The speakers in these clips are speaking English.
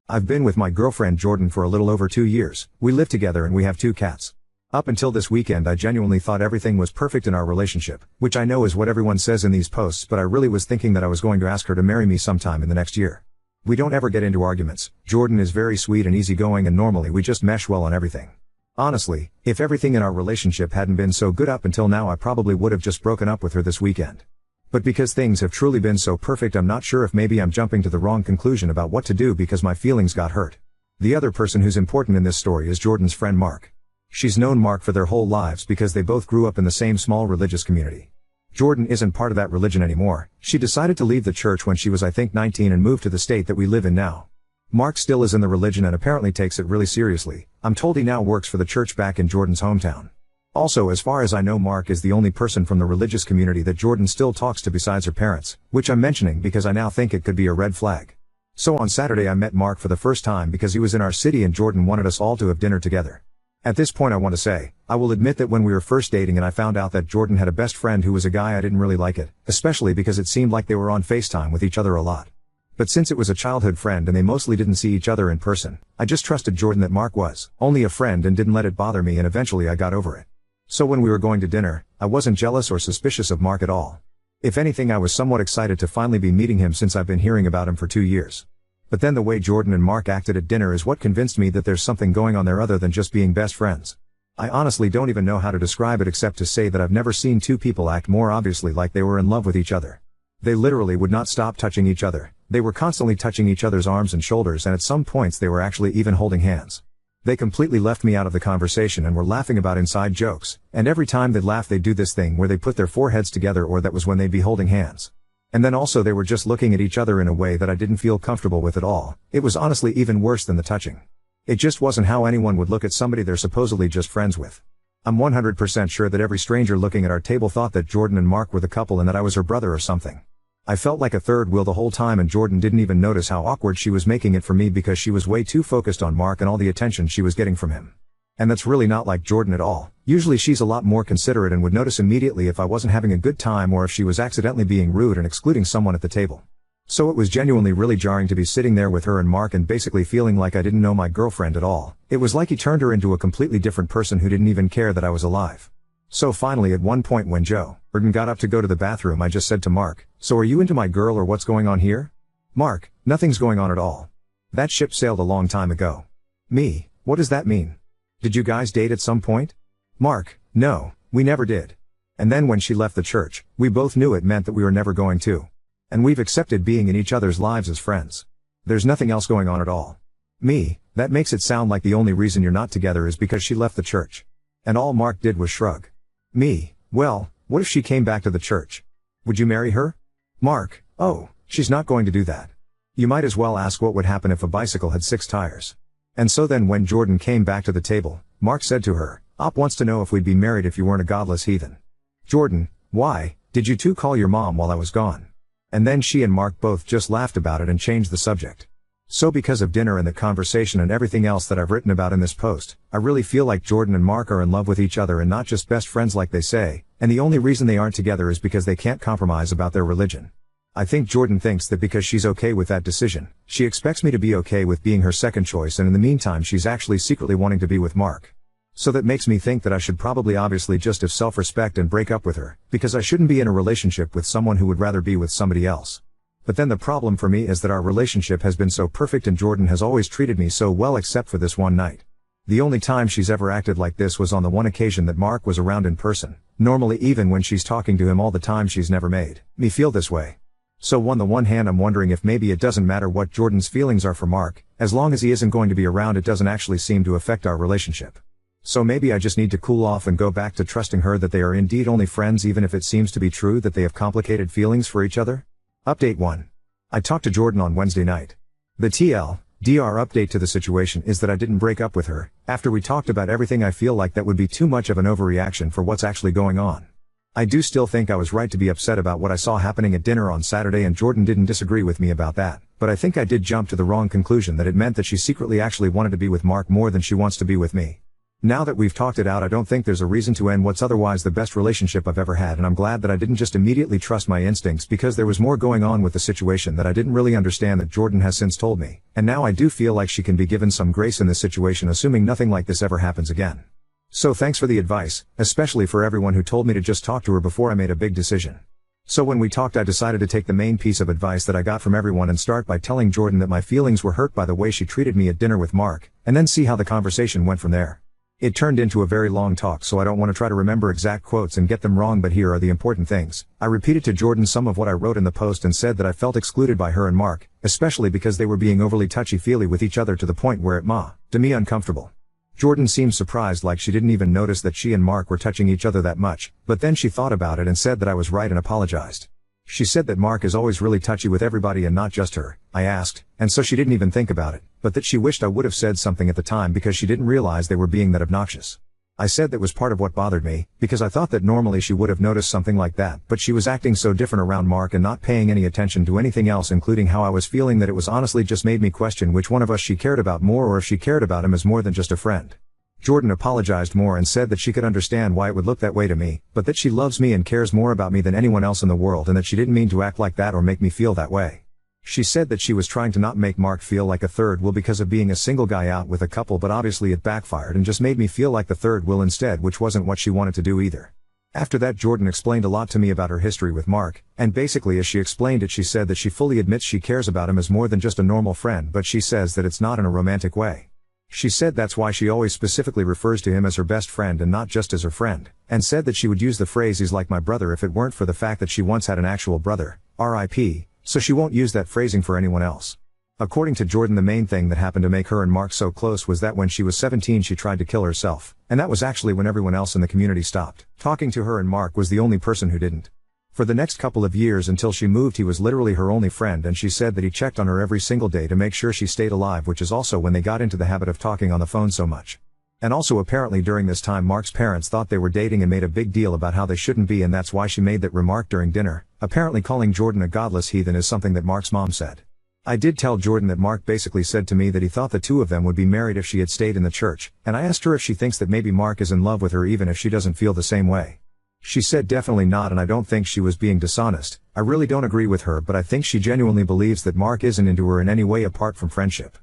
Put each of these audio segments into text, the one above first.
I've been with my girlfriend Jordan for a little over 2 years, we live together and we have 2 cats. Up until this weekend I genuinely thought everything was perfect in our relationship, which I know is what everyone says in these posts, but I really was thinking that I was going to ask her to marry me sometime in the next year. We don't ever get into arguments, Jordan is very sweet and easygoing and normally we just mesh well on everything. Honestly, if everything in our relationship hadn't been so good up until now I probably would have just broken up with her this weekend. But because things have truly been so perfect I'm not sure if maybe I'm jumping to the wrong conclusion about what to do because my feelings got hurt. The other person who's important in this story is Jordan's friend Mark. She's known Mark for their whole lives because they both grew up in the same small religious community. Jordan isn't part of that religion anymore, she decided to leave the church when she was I think 19 and moved to the state that we live in now. Mark still is in the religion and apparently takes it really seriously. I'm told he now works for the church back in Jordan's hometown. Also, as far as I know, Mark is the only person from the religious community that Jordan still talks to besides her parents, which I'm mentioning because I now think it could be a red flag. So on Saturday I met Mark for the first time because he was in our city and Jordan wanted us all to have dinner together. At this point I want to say, I will admit that when we were first dating and I found out that Jordan had a best friend who was a guy, I didn't really like it, especially because it seemed like they were on FaceTime with each other a lot. But since it was a childhood friend and they mostly didn't see each other in person, I just trusted Jordan that Mark was only a friend and didn't let it bother me, and eventually I got over it. So when we were going to dinner, I wasn't jealous or suspicious of Mark at all. If anything, I was somewhat excited to finally be meeting him since I've been hearing about him for 2 years. But then the way Jordan and Mark acted at dinner is what convinced me that there's something going on there other than just being best friends. I honestly don't even know how to describe it except to say that I've never seen two people act more obviously like they were in love with each other. They literally would not stop touching each other, they were constantly touching each other's arms and shoulders, and at some points they were actually even holding hands. They completely left me out of the conversation and were laughing about inside jokes, and every time they'd laugh they'd do this thing where they put their foreheads together, or that was when they'd be holding hands. And then also they were just looking at each other in a way that I didn't feel comfortable with at all. It was honestly even worse than the touching. It just wasn't how anyone would look at somebody they're supposedly just friends with. I'm 100% sure that every stranger looking at our table thought that Jordan and Mark were the couple and that I was her brother or something. I felt like a third wheel the whole time, and Jordan didn't even notice how awkward she was making it for me because she was way too focused on Mark and all the attention she was getting from him. And that's really not like Jordan at all. Usually she's a lot more considerate and would notice immediately if I wasn't having a good time or if she was accidentally being rude and excluding someone at the table. So it was genuinely really jarring to be sitting there with her and Mark and basically feeling like I didn't know my girlfriend at all. It was like he turned her into a completely different person who didn't even care that I was alive. So finally, at one point when Jordan got up to go to the bathroom, I just said to Mark, "So are you into my girl or what's going on here?" Mark, "Nothing's going on at all. That ship sailed a long time ago." Me, "What does that mean? Did you guys date at some point?" Mark, "No, we never did. And then when she left the church, we both knew it meant that we were never going to. And we've accepted being in each other's lives as friends. There's nothing else going on at all." Me, "That makes it sound like the only reason you're not together is because she left the church." And all Mark did was shrug. Me, "Well, what if she came back to the church? Would you marry her?" Mark, "Oh, she's not going to do that. You might as well ask what would happen if a bicycle had 6 tires. And so then when Jordan came back to the table, Mark said to her, "Op wants to know if we'd be married if you weren't a godless heathen." Jordan, "Why, did you two call your mom while I was gone?" And then she and Mark both just laughed about it and changed the subject. So because of dinner and the conversation and everything else that I've written about in this post, I really feel like Jordan and Mark are in love with each other and not just best friends like they say, and the only reason they aren't together is because they can't compromise about their religion. I think Jordan thinks that because she's okay with that decision, she expects me to be okay with being her second choice, and in the meantime she's actually secretly wanting to be with Mark. So that makes me think that I should probably obviously just have self-respect and break up with her, because I shouldn't be in a relationship with someone who would rather be with somebody else. But then the problem for me is that our relationship has been so perfect and Jordan has always treated me so well except for this one night. The only time she's ever acted like this was on the one occasion that Mark was around in person. Normally, even when she's talking to him all the time, she's never made me feel this way. So on the one hand, I'm wondering if maybe it doesn't matter what Jordan's feelings are for Mark, as long as he isn't going to be around, it doesn't actually seem to affect our relationship. So maybe I just need to cool off and go back to trusting her that they are indeed only friends, even if it seems to be true that they have complicated feelings for each other. Update 1. I talked to Jordan on Wednesday night. The TLDR update to the situation is that I didn't break up with her. After we talked about everything, I feel like that would be too much of an overreaction for what's actually going on. I do still think I was right to be upset about what I saw happening at dinner on Saturday, and Jordan didn't disagree with me about that, but I think I did jump to the wrong conclusion that it meant that she secretly actually wanted to be with Mark more than she wants to be with me. Now that we've talked it out, I don't think there's a reason to end what's otherwise the best relationship I've ever had, and I'm glad that I didn't just immediately trust my instincts, because there was more going on with the situation that I didn't really understand that Jordan has since told me, and now I do feel like she can be given some grace in this situation, assuming nothing like this ever happens again. So thanks for the advice, especially for everyone who told me to just talk to her before I made a big decision. So when we talked, I decided to take the main piece of advice that I got from everyone and start by telling Jordan that my feelings were hurt by the way she treated me at dinner with Mark, and then see how the conversation went from there. It turned into a very long talk, so I don't want to try to remember exact quotes and get them wrong, but here are the important things. I repeated to Jordan some of what I wrote in the post and said that I felt excluded by her and Mark, especially because they were being overly touchy-feely with each other to the point where it made me uncomfortable. Jordan seemed surprised, like she didn't even notice that she and Mark were touching each other that much, but then she thought about it and said that I was right and apologized. She said that Mark is always really touchy with everybody and not just her, I asked, and so she didn't even think about it, but that she wished I would have said something at the time because she didn't realize they were being that obnoxious. I said that was part of what bothered me, because I thought that normally she would have noticed something like that, but she was acting so different around Mark and not paying any attention to anything else, including how I was feeling, that it was honestly just made me question which one of us she cared about more, or if she cared about him as more than just a friend. Jordan apologized more and said that she could understand why it would look that way to me, but that she loves me and cares more about me than anyone else in the world, and that she didn't mean to act like that or make me feel that way. She said that she was trying to not make Mark feel like a third wheel because of being a single guy out with a couple, but obviously it backfired and just made me feel like the third wheel instead, which wasn't what she wanted to do either. After that, Jordan explained a lot to me about her history with Mark, and basically as she explained it, she said that she fully admits she cares about him as more than just a normal friend, but she says that it's not in a romantic way. She said that's why she always specifically refers to him as her best friend and not just as her friend, and said that she would use the phrase "he's like my brother" if it weren't for the fact that she once had an actual brother, RIP, so she won't use that phrasing for anyone else. According to Jordan, the main thing that happened to make her and Mark so close was that when she was 17 she tried to kill herself, and that was actually when everyone else in the community stopped talking to her, and Mark was the only person who didn't. For the next couple of years until she moved, he was literally her only friend, and she said that he checked on her every single day to make sure she stayed alive, which is also when they got into the habit of talking on the phone so much. And also apparently during this time Mark's parents thought they were dating and made a big deal about how they shouldn't be, and that's why she made that remark during dinner, apparently calling Jordan a godless heathen is something that Mark's mom said. I did tell Jordan that Mark basically said to me that he thought the two of them would be married if she had stayed in the church, and I asked her if she thinks that maybe Mark is in love with her even if she doesn't feel the same way. She said definitely not, and I don't think she was being dishonest. I really don't agree with her, but I think she genuinely believes that Mark isn't into her in any way apart from friendship.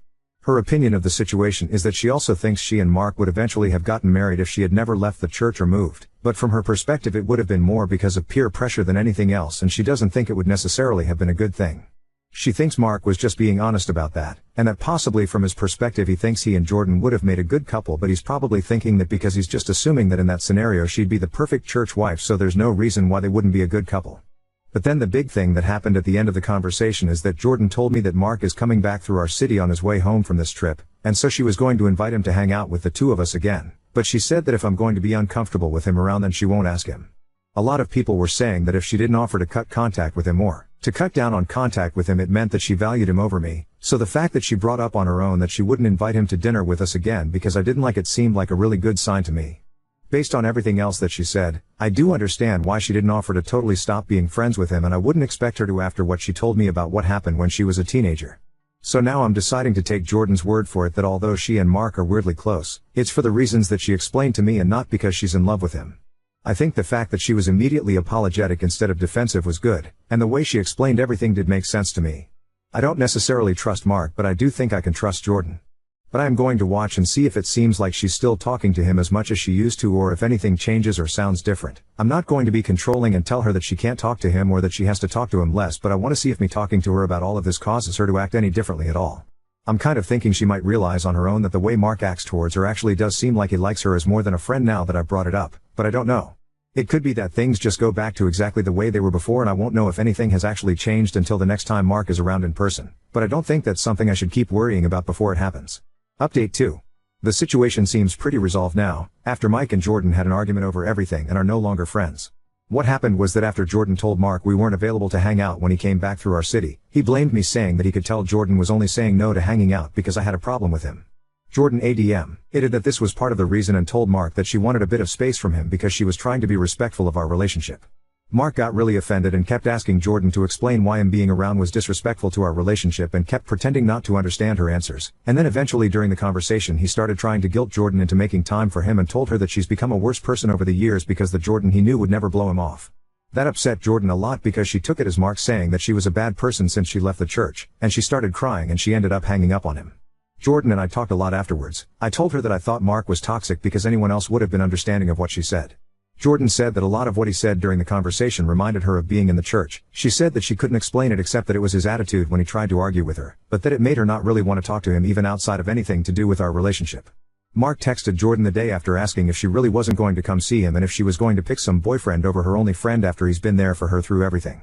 Her opinion of the situation is that she also thinks she and Mark would eventually have gotten married if she had never left the church or moved, but from her perspective it would have been more because of peer pressure than anything else, and she doesn't think it would necessarily have been a good thing. She thinks Mark was just being honest about that, and that possibly from his perspective he thinks he and Jordan would have made a good couple, but he's probably thinking that because he's just assuming that in that scenario she'd be the perfect church wife, so there's no reason why they wouldn't be a good couple. But then the big thing that happened at the end of the conversation is that Jordan told me that Mark is coming back through our city on his way home from this trip, and so she was going to invite him to hang out with the two of us again, but she said that if I'm going to be uncomfortable with him around then she won't ask him. A lot of people were saying that if she didn't offer to cut contact with him or to cut down on contact with him, it meant that she valued him over me, so the fact that she brought up on her own that she wouldn't invite him to dinner with us again because I didn't like it seemed like a really good sign to me. Based on everything else that she said, I do understand why she didn't offer to totally stop being friends with him, and I wouldn't expect her to after what she told me about what happened when she was a teenager. So now I'm deciding to take Jordan's word for it that although she and Mark are weirdly close, it's for the reasons that she explained to me and not because she's in love with him. I think the fact that she was immediately apologetic instead of defensive was good, and the way she explained everything did make sense to me. I don't necessarily trust Mark, but I do think I can trust Jordan. But I am going to watch and see if it seems like she's still talking to him as much as she used to, or if anything changes or sounds different. I'm not going to be controlling and tell her that she can't talk to him or that she has to talk to him less, but I want to see if me talking to her about all of this causes her to act any differently at all. I'm kind of thinking she might realize on her own that the way Mark acts towards her actually does seem like he likes her as more than a friend now that I've brought it up, but I don't know. It could be that things just go back to exactly the way they were before, and I won't know if anything has actually changed until the next time Mark is around in person, but I don't think that's something I should keep worrying about before it happens. Update 2. The situation seems pretty resolved now, after Mike and Jordan had an argument over everything and are no longer friends. What happened was that after Jordan told Mark we weren't available to hang out when he came back through our city, he blamed me, saying that he could tell Jordan was only saying no to hanging out because I had a problem with him. Jordan admitted that this was part of the reason and told Mark that she wanted a bit of space from him because she was trying to be respectful of our relationship. Mark got really offended and kept asking Jordan to explain why him being around was disrespectful to our relationship and kept pretending not to understand her answers, and then eventually during the conversation he started trying to guilt Jordan into making time for him and told her that she's become a worse person over the years because the Jordan he knew would never blow him off. That upset Jordan a lot because she took it as Mark saying that she was a bad person since she left the church, and she started crying and she ended up hanging up on him. Jordan and I talked a lot afterwards. I told her that I thought Mark was toxic because anyone else would have been understanding of what she said. Jordan said that a lot of what he said during the conversation reminded her of being in the church. She said that she couldn't explain it except that it was his attitude when he tried to argue with her, but that it made her not really want to talk to him even outside of anything to do with our relationship. Mark texted Jordan the day after asking if she really wasn't going to come see him and if she was going to pick some boyfriend over her only friend after he's been there for her through everything.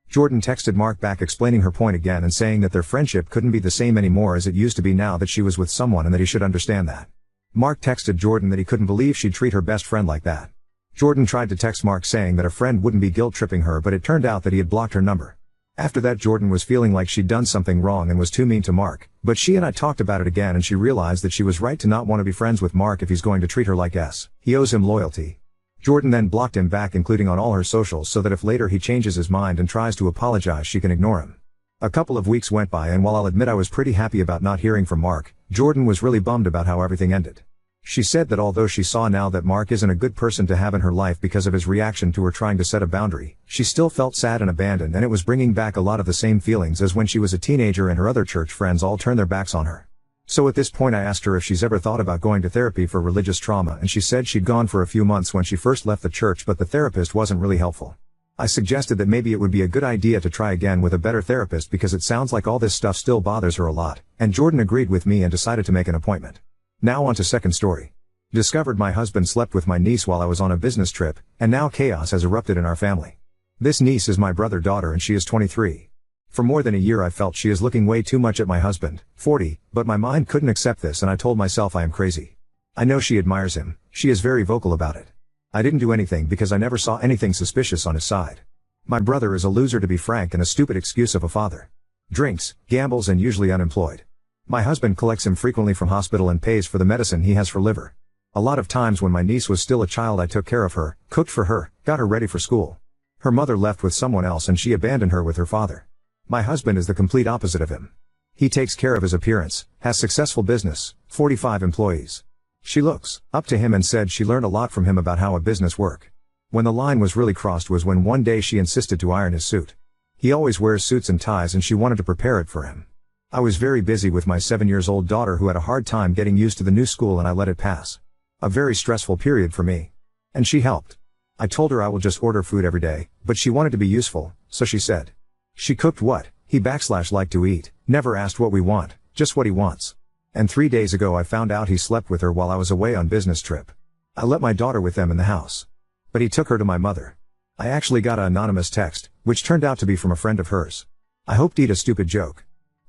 Jordan texted Mark back explaining her point again and saying that their friendship couldn't be the same anymore as it used to be now that she was with someone and that he should understand that. Mark texted Jordan that he couldn't believe she'd treat her best friend like that. Jordan tried to text Mark saying that a friend wouldn't be guilt-tripping her, but it turned out that he had blocked her number. After that, Jordan was feeling like she'd done something wrong and was too mean to Mark, but she and I talked about it again and she realized that she was right to not want to be friends with Mark if he's going to treat her like S. He owes him loyalty. Jordan then blocked him back, including on all her socials, so that if later he changes his mind and tries to apologize she can ignore him. A couple of weeks went by and while I'll admit I was pretty happy about not hearing from Mark, Jordan was really bummed about how everything ended. She said that although she saw now that Mark isn't a good person to have in her life because of his reaction to her trying to set a boundary, she still felt sad and abandoned, and it was bringing back a lot of the same feelings as when she was a teenager and her other church friends all turned their backs on her. So at this point I asked her if she's ever thought about going to therapy for religious trauma, and she said she'd gone for a few months when she first left the church, but the therapist wasn't really helpful. I suggested that maybe it would be a good idea to try again with a better therapist because it sounds like all this stuff still bothers her a lot, and Jordan agreed with me and decided to make an appointment. Now on to second story. Discovered my husband slept with my niece while I was on a business trip, and now chaos has erupted in our family. This niece is my brother's daughter and she is 23. For more than a year I felt she is looking way too much at my husband, 40, but my mind couldn't accept this and I told myself I am crazy. I know she admires him, she is very vocal about it. I didn't do anything because I never saw anything suspicious on his side. My brother is a loser, to be frank, and a stupid excuse of a father. Drinks, gambles, and usually unemployed. My husband collects him frequently from hospital and pays for the medicine he has for liver. A lot of times when my niece was still a child I took care of her, cooked for her, got her ready for school. Her mother left with someone else and she abandoned her with her father. My husband is the complete opposite of him. He takes care of his appearance, has successful business, 45 employees. She looks up to him and said she learned a lot from him about how a business work. When the line was really crossed was when one day she insisted to iron his suit. He always wears suits and ties and she wanted to prepare it for him. I was very busy with my 7-year-old daughter who had a hard time getting used to the new school and I let it pass. A very stressful period for me. And she helped. I told her I will just order food every day, but she wanted to be useful, so she said. She cooked what he liked to eat, never asked what we want, just what he wants. And 3 days ago I found out he slept with her while I was away on business trip. I let my daughter with them in the house. But he took her to my mother. I actually got an anonymous text, which turned out to be from a friend of hers. I hoped he'd a stupid joke.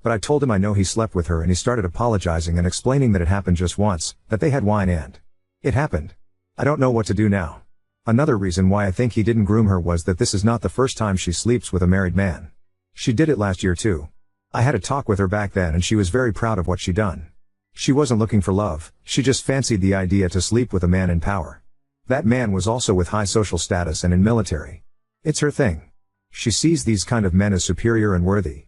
But I told him I know he slept with her and he started apologizing and explaining that it happened just once, that they had wine and it happened. I don't know what to do now. Another reason why I think he didn't groom her was that this is not the first time she sleeps with a married man. She did it last year too. I had a talk with her back then and she was very proud of what she'd done. She wasn't looking for love, she just fancied the idea to sleep with a man in power. That man was also with high social status and in military. It's her thing. She sees these kind of men as superior and worthy.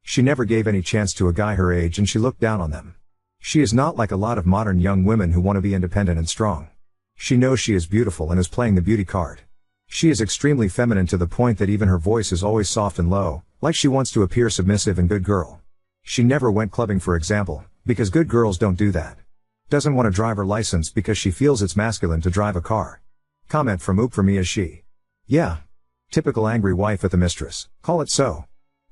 She never gave any chance to a guy her age and she looked down on them. She is not like a lot of modern young women who want to be independent and strong. She knows she is beautiful and is playing the beauty card. She is extremely feminine to the point that even her voice is always soft and low, like she wants to appear submissive and good girl. She never went clubbing, for example, because good girls don't do that. Doesn't want a driver license because she feels it's masculine to drive a car. Comment from Oop for me as she. Yeah. Typical angry wife at the mistress, call it so.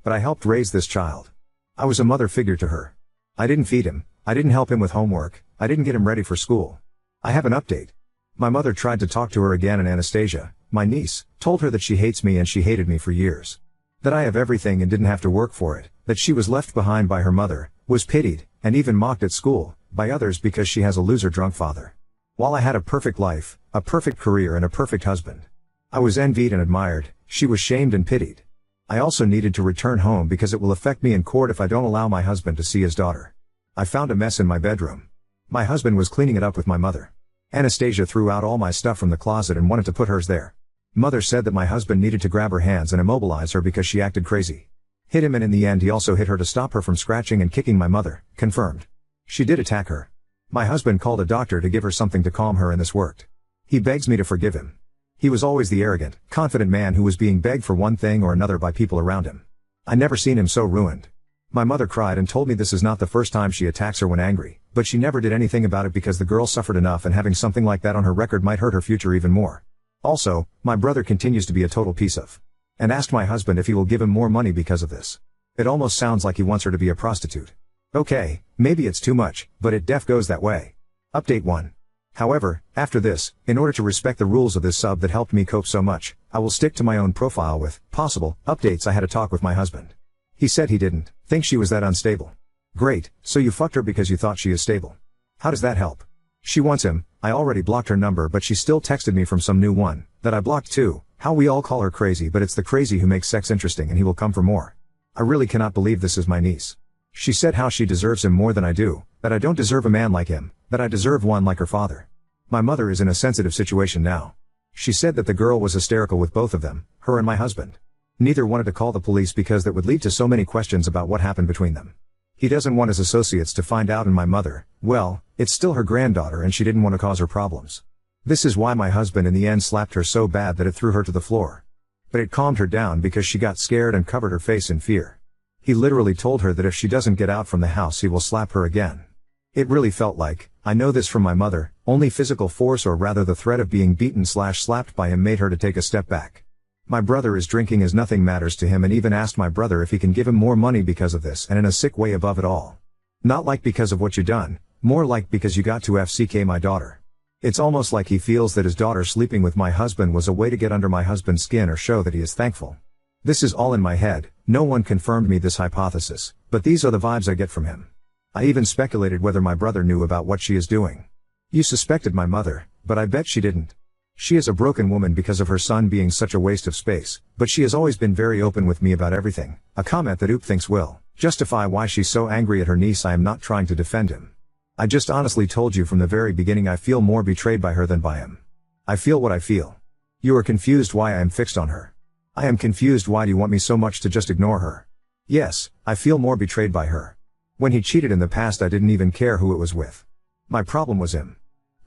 But I helped raise this child. I was a mother figure to her. I didn't feed him, I didn't help him with homework, I didn't get him ready for school. I have an update. My mother tried to talk to her again and Anastasia, my niece, told her that she hates me and she hated me for years. That I have everything and didn't have to work for it, that she was left behind by her mother, was pitied, and even mocked at school, by others because she has a loser drunk father. While I had a perfect life, a perfect career and a perfect husband. I was envied and admired, she was shamed and pitied. I also needed to return home because it will affect me in court if I don't allow my husband to see his daughter. I found a mess in my bedroom. My husband was cleaning it up with my mother. Anastasia threw out all my stuff from the closet and wanted to put hers there. Mother said that my husband needed to grab her hands and immobilize her because she acted crazy. Hit him, and in the end he also hit her to stop her from scratching and kicking my mother, confirmed. She did attack her. My husband called a doctor to give her something to calm her, and this worked. He begs me to forgive him. He was always the arrogant, confident man who was being begged for one thing or another by people around him. I never seen him so ruined. My mother cried and told me this is not the first time she attacks her when angry, but she never did anything about it because the girl suffered enough, and having something like that on her record might hurt her future even more. Also, my brother continues to be a total piece of. And asked my husband if he will give him more money because of this. It almost sounds like he wants her to be a prostitute. Okay, maybe it's too much, but it def goes that way. Update 1. However, after this, in order to respect the rules of this sub that helped me cope so much, I will stick to my own profile with possible updates. I had a talk with my husband. He said he didn't think she was that unstable. Great, so you fucked her because you thought she is stable. How does that help? She wants him. I already blocked her number, but she still texted me from some new one that I blocked too. How we all call her crazy, but it's the crazy who makes sex interesting, and he will come for more. I really cannot believe this is my niece. She said how she deserves him more than I do, that I don't deserve a man like him, that I deserve one like her father. My mother is in a sensitive situation now. She said that the girl was hysterical with both of them, her and my husband. Neither wanted to call the police because that would lead to so many questions about what happened between them. He doesn't want his associates to find out, and my mother, well, it's still her granddaughter and she didn't want to cause her problems. This is why my husband in the end slapped her so bad that it threw her to the floor. But it calmed her down because she got scared and covered her face in fear. He literally told her that if she doesn't get out from the house he will slap her again. It really felt like, I know this from my mother, only physical force, or rather the threat of being beaten/slapped by him, made her to take a step back. My brother is drinking as nothing matters to him, and even asked my brother if he can give him more money because of this, and in a sick way above it all. Not like because of what you done, more like because you got to FCK my daughter. It's almost like he feels that his daughter sleeping with my husband was a way to get under my husband's skin or show that he is thankful. This is all in my head, no one confirmed me this hypothesis, but these are the vibes I get from him. I even speculated whether my brother knew about what she is doing. You suspected my mother, but I bet she didn't. She is a broken woman because of her son being such a waste of space, but she has always been very open with me about everything, a comment that Oop thinks will justify why she's so angry at her niece. I am not trying to defend him. I just honestly told you from the very beginning I feel more betrayed by her than by him. I feel what I feel. You are confused why I am fixed on her. I am confused why do you want me so much to just ignore her? Yes, I feel more betrayed by her. When he cheated in the past I didn't even care who it was with. My problem was him.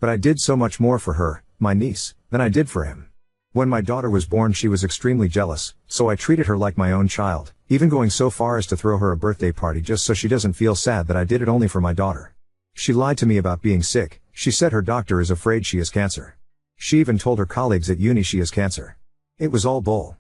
But I did so much more for her, my niece, than I did for him. When my daughter was born she was extremely jealous, so I treated her like my own child, even going so far as to throw her a birthday party just so she doesn't feel sad that I did it only for my daughter. She lied to me about being sick. She said her doctor is afraid she has cancer. She even told her colleagues at uni she has cancer. It was all bull.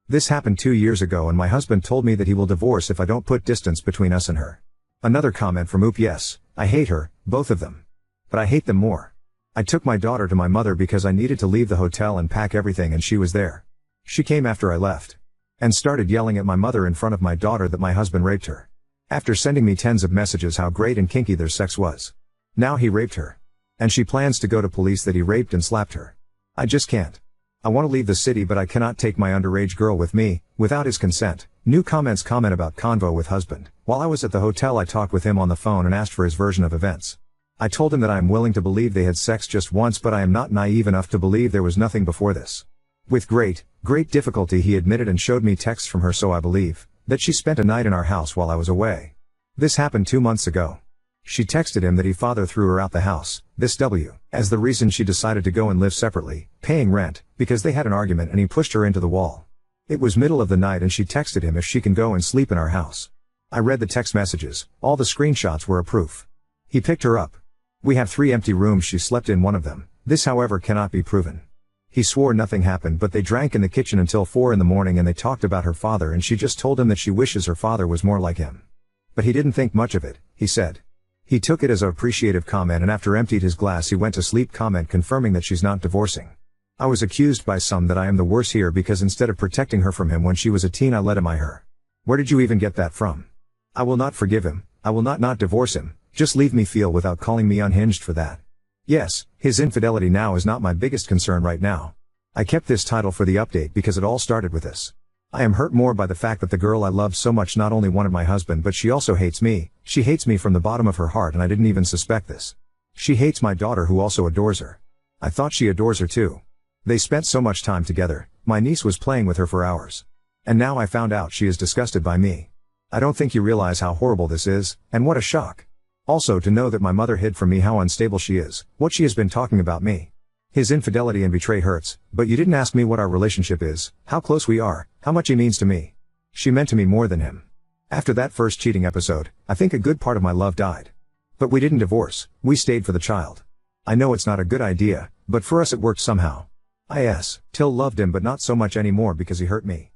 This happened 2 years ago, and my husband told me that he will divorce if I don't put distance between us and her. Another comment from Oop: yes, I hate her, both of them. But I hate them more. I took my daughter to my mother because I needed to leave the hotel and pack everything, and she was there. She came after I left. And started yelling at my mother in front of my daughter that my husband raped her. After sending me tens of messages how great and kinky their sex was. Now he raped her. And she plans to go to police that he raped and slapped her. I just can't. I want to leave the city, but I cannot take my underage girl with me, without his consent. New comments. Comment about convo with husband. While I was at the hotel I talked with him on the phone and asked for his version of events. I told him that I am willing to believe they had sex just once, but I am not naive enough to believe there was nothing before this. With great difficulty he admitted and showed me texts from her, so I believe that she spent a night in our house while I was away. This happened 2 months ago. She texted him that he father threw her out the house, as the reason she decided to go and live separately, paying rent, because they had an argument and he pushed her into the wall. It was middle of the night and she texted him if she can go and sleep in our house. I read the text messages, all the screenshots were a proof. He picked her up. We have 3 empty rooms, she slept in one of them. This however cannot be proven. He swore nothing happened, but they drank in the kitchen until 4 in the morning and they talked about her father, and she just told him that she wishes her father was more like him. But he didn't think much of it, he said. He took it as an appreciative comment, and after emptied his glass he went to sleep. Comment confirming that she's not divorcing. I was accused by some that I am the worse here because instead of protecting her from him when she was a teen I let him her. Where did you even get that from? I will not forgive him. I will not divorce him. Just leave me feel without calling me unhinged for that. Yes, his infidelity now is not my biggest concern right now. I kept this title for the update because it all started with this. I am hurt more by the fact that the girl I loved so much not only wanted my husband, but she also hates me. She hates me from the bottom of her heart, and I didn't even suspect this. She hates my daughter who also adores her. I thought she adores her too. They spent so much time together, my niece was playing with her for hours. And now I found out she is disgusted by me. I don't think you realize how horrible this is, and what a shock. Also to know that my mother hid from me how unstable she is, what she has been talking about me. His infidelity and betray hurts, but you didn't ask me what our relationship is, how close we are, how much he means to me. She meant to me more than him. After that first cheating episode, I think a good part of my love died. But we didn't divorce, we stayed for the child. I know it's not a good idea, but for us it worked somehow. Till loved him but not so much anymore because he hurt me.